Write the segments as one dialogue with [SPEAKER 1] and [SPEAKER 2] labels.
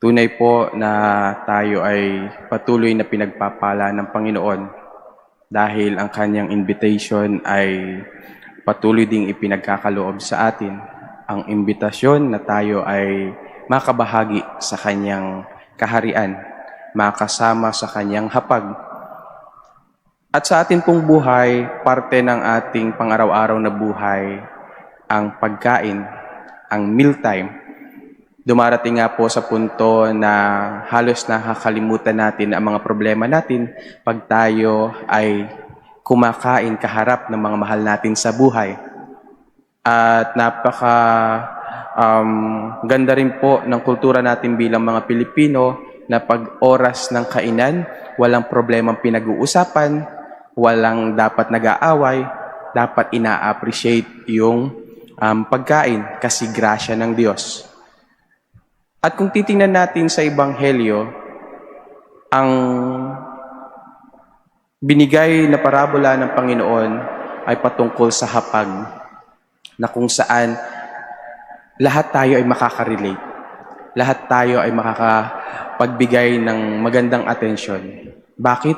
[SPEAKER 1] Tunay po na tayo ay patuloy na pinagpapala ng Panginoon dahil ang kanyang invitation ay patuloy ding ipinagkakaloob sa atin. Ang imbitasyon na tayo ay makabahagi sa kanyang kaharian, makasama sa kanyang hapag. At sa atin pong buhay, parte ng ating pang-araw-araw na buhay, ang pagkain, ang mealtime. Dumarating nga po sa punto na halos nakakalimutan natin ang mga problema natin pag tayo ay kumakain kaharap ng mga mahal natin sa buhay. At ganda rin po ng kultura natin bilang mga Pilipino na pag oras ng kainan, walang problemang pinag-uusapan, walang dapat nag-aaway, dapat ina-appreciate yung pagkain kasi grasya ng Diyos. At kung titingnan natin sa Ebanghelyo, ang binigay na parabola ng Panginoon ay patungkol sa hapag, na kung saan lahat tayo ay makaka-relate. Lahat tayo ay makakapagbigay ng magandang atensyon. Bakit?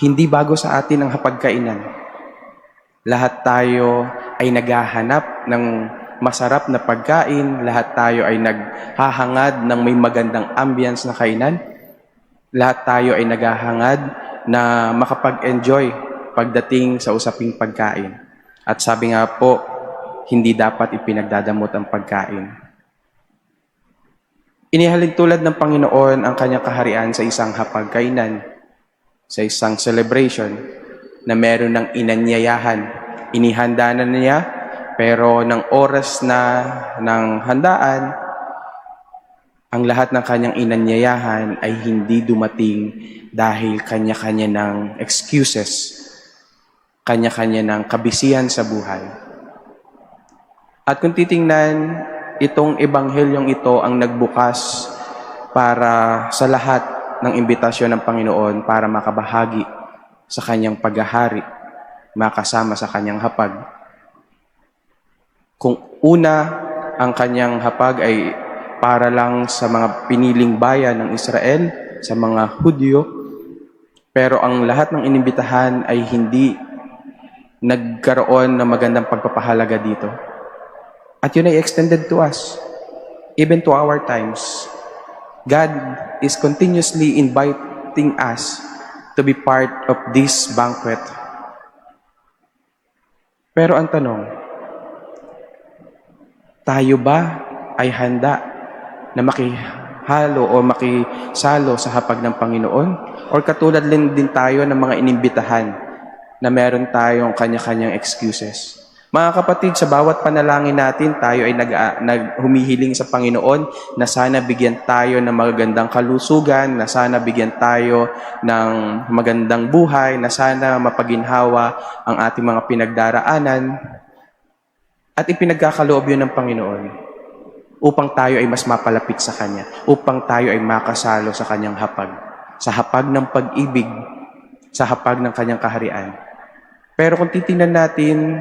[SPEAKER 1] Hindi bago sa atin ang hapagkainan. Lahat tayo ay naghahanap ng masarap na pagkain, lahat tayo ay naghahangad ng may magandang ambience na kainan. Lahat tayo ay naghahangad na makapag-enjoy pagdating sa usaping pagkain. At sabi nga po, hindi dapat ipinagdadamot ang pagkain. Inihalin tulad ng Panginoon ang kanyang kaharian sa isang hapagkainan, sa isang celebration na meron ng inanyayahan. Inihanda na niya, pero ng oras na ng handaan, ang lahat ng kanyang inanyayahan ay hindi dumating dahil kanya-kanya ng excuses, kanya-kanya ng kabisihan sa buhay. At kung titingnan, itong ebanghelyong ito ang nagbukas para sa lahat ng imbitasyon ng Panginoon para makabahagi sa kanyang paghahari, makasama sa kanyang hapag. Kung una, ang kanyang hapag ay para lang sa mga piniling bayan ng Israel, sa mga Hudyo, pero ang lahat ng inimbitahan ay hindi nagkaroon ng magandang pagpapahalaga dito. At yun ay extended to us, even to our times. God is continuously inviting us to be part of this banquet. Pero ang tanong, tayo ba ay handa na makihalo o makisalo sa hapag ng Panginoon? Or katulad din tayo ng mga inimbitahan na meron tayong kanya-kanyang excuses? Mga kapatid, sa bawat panalangin natin, tayo ay humihiling sa Panginoon na sana bigyan tayo ng magagandang kalusugan, na sana bigyan tayo ng magandang buhay, na sana mapaginhawa ang ating mga pinagdaraanan. At ipinagkakaloob yun ng Panginoon upang tayo ay mas mapalapit sa Kanya, upang tayo ay makasalo sa Kanyang hapag, sa hapag ng pag-ibig, sa hapag ng Kanyang kaharian. Pero kung titingnan natin,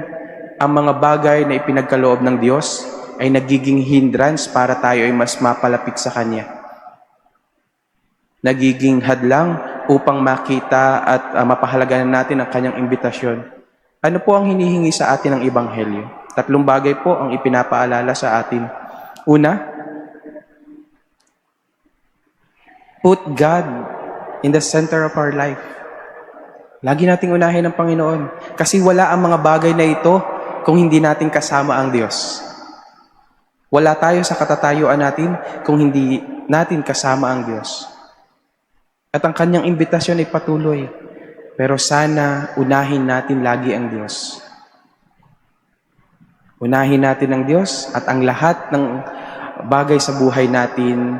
[SPEAKER 1] ang mga bagay na ipinagkaloob ng Diyos ay nagiging hindrance para tayo ay mas mapalapit sa Kanya. Nagiging hadlang upang makita at mapahalagan natin ang Kanyang imbitasyon. Ano po ang hinihingi sa atin ng Ebanghelyo? 3 bagay po ang ipinapaalala sa atin. Una, put God in the center of our life. Lagi nating unahin ang Panginoon. Kasi wala ang mga bagay na ito kung hindi natin kasama ang Diyos. Wala tayo sa katatayuan natin kung hindi natin kasama ang Diyos. At ang kanyang imbitasyon ay patuloy. Pero sana unahin natin lagi ang Diyos. Unahin natin ang Diyos at ang lahat ng bagay sa buhay natin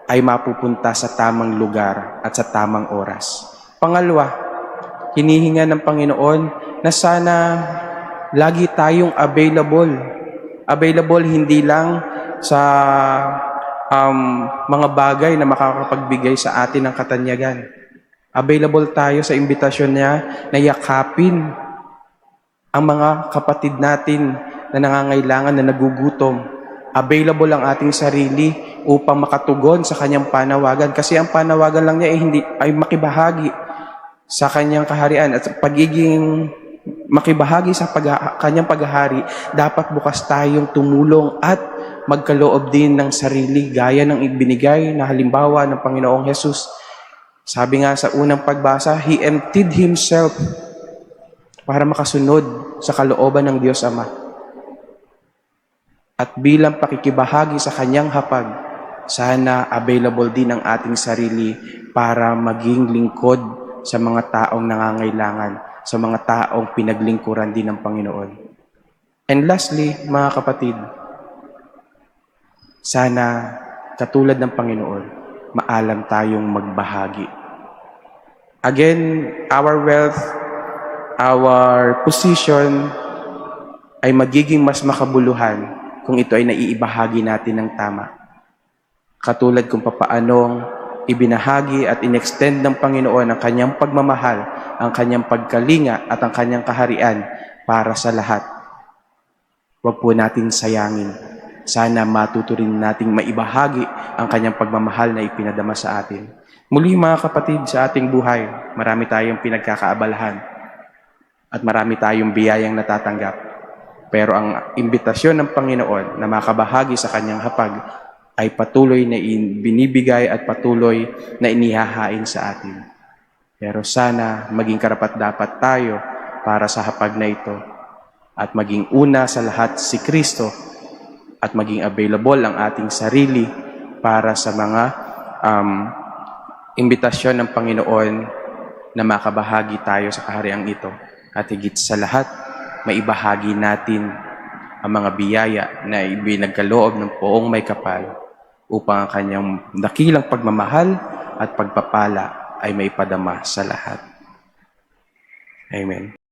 [SPEAKER 1] ay mapupunta sa tamang lugar at sa tamang oras. Pangalawa, hinihinga ng Panginoon na sana lagi tayong available. Available hindi lang sa mga bagay na makakapagbigay sa atin ng katanyagan. Available tayo sa imbitasyon niya na yakapin ang mga kapatid natin na nangangailangan, na nagugutom. Available ang ating sarili upang makatugon sa kanyang panawagan. Kasi ang panawagan lang niya ay makibahagi sa kanyang kaharian. At pagiging makibahagi sa kanyang paghahari, dapat bukas tayong tumulong at magkaloob din ng sarili gaya ng ibinigay na halimbawa ng Panginoong Hesus. Sabi nga sa unang pagbasa, He emptied Himself para makasunod sa kalooban ng Diyos Ama. At bilang pakikibahagi sa kanyang hapag, sana available din ang ating sarili para maging lingkod sa mga taong nangangailangan, sa mga taong pinaglingkuran din ng Panginoon. And lastly, mga kapatid, sana katulad ng Panginoon, maalam tayong magbahagi. Again, our wealth, our position ay magiging mas makabuluhan kung ito ay naiibahagi natin ng tama. Katulad kung papaanong ibinahagi at inextend ng Panginoon ang kanyang pagmamahal, ang kanyang pagkalinga at ang kanyang kaharian para sa lahat. Huwag po natin sayangin. Sana matuto rin nating maibahagi ang kanyang pagmamahal na ipinadama sa atin. Muli mga kapatid, sa ating buhay, marami tayong pinagkakaabalahan at marami tayong biyayang natatanggap. Pero ang imbitasyon ng Panginoon na makabahagi sa kanyang hapag ay patuloy na binibigay at patuloy na inihahain sa atin. Pero sana maging karapat-dapat tayo para sa hapag na ito at maging una sa lahat si Kristo at maging available ang ating sarili para sa mga imbitasyon ng Panginoon na makabahagi tayo sa kahariang ito. At higit sa lahat, maibahagi natin ang mga biyaya na ibinagkaloob ng Poong May Kapal upang ang kanyang dakilang pagmamahal at pagpapala ay maipadama sa lahat. Amen.